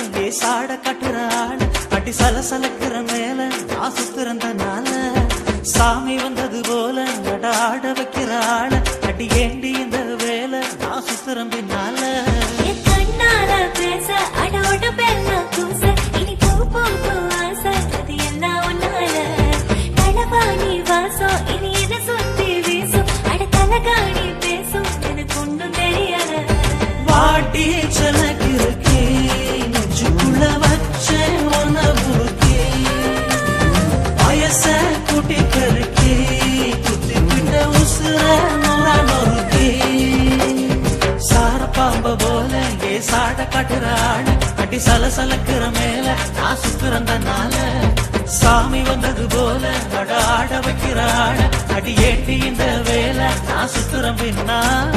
சாட கட்டுற ஆள் அடி சலசலக்கிற மேல ஆசு பிறந்தனால சாமி வந்தது போல ஆட வைக்கிற ஆள் அடி ஏண்டி இந்த வேலை நான் சுத்துறம் பின்னால பேச அடோட பெல்ல கூச இனி பூ பூ ஆசை அது எல்லாம் ஒன்னால கடவாணி வாசம் இனி என சுத்தி வீசும் அட தலகாணி பேசும் எனக்கு ஒன்றும் தெரியல வாட்டி செலக்கு இருக்கே நெஞ்சுக்குள்ள வச்ச உணவுக்கே வயச கூட்டி பெருக்கே குத்தி பிட்ட உசுர நொறுக்கே சார பாம்ப போல ஏ சாட கட்டுறாள் அடி சலசலக்கிற மேல நான் சுத்துறந்தனால சாமி வந்தது போல ஆட வைக்கிறாள் அடி ஏட்டி இந்த வேலை நான் சுத்துறம் பின்னால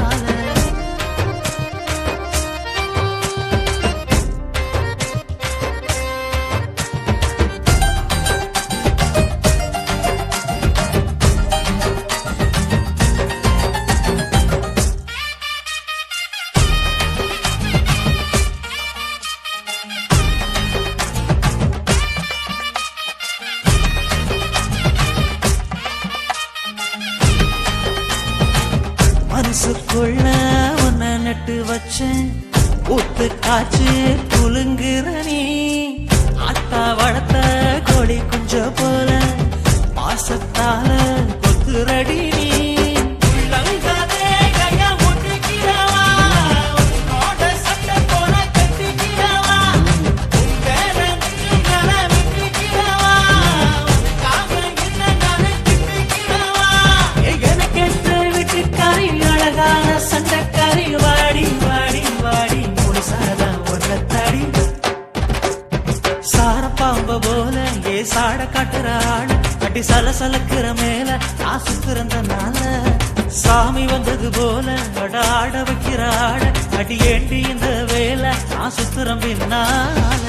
மனசுக்குள்ள உன்ன நட்டு வச்சேன் ஊத்து காய்ச்சி புழுங்குற நீ ஆட்டா வளர்த்த கோழி குஞ்ச போல பாசத்தால கொத்துரடி நீ சண்டக்காரி வாடி வாடி வாடி முழுசாதா ஒன்னத்தாடி சார பாம்ப போல ஏ சாட காட்டுறாள் அடி சலசலக்கிற மேல ஆசு பிறந்தனால சாமி வந்தது போல ஆட வைக்கிறாள் அடி ஏண்டி இந்த வேலை நான் சுத்துறம் பின்னால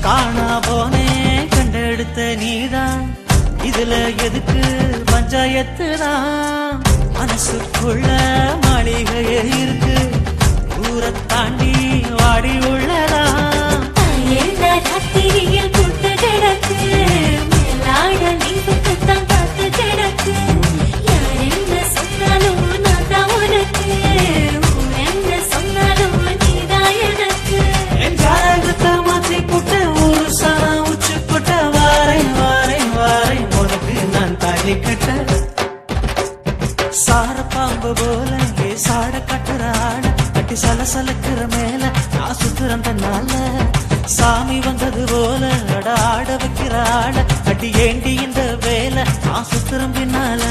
காணா போனே கண்டெடுத்த நீதான் இதுல எதுக்கு பஞ்சாயத்துதான் மனசுக்குள்ள மாளிகையே இருக்கு ஊரை தாண்டி வாடி உள்ளதா ராத்திரியில் புட்டு கிடக்கு மேலாட நீதான் காத்து கிடக்கு யார் என்ன சொன்னாலும் நான் தான் உனக்கு என்ன சொன்னாலும் நீதான் எனக்கு என் ஜாதகத்தை மாற்றி புட்ட ஒரு சாரா உச்சு புட்ட வாரை வாரை வாரை உனக்கு நான் தாலி கட்ட சார பாம்பு போல ஏ சாட கட்டுறாள் அட்டி சலசலக்கிற மேல நான் சுத்துறந்தனால சாமி வந்தது போல ஆட வைக்கிறாள் அடி ஏண்டி இந்த வேலை நான் சுத்துறம் பின்னால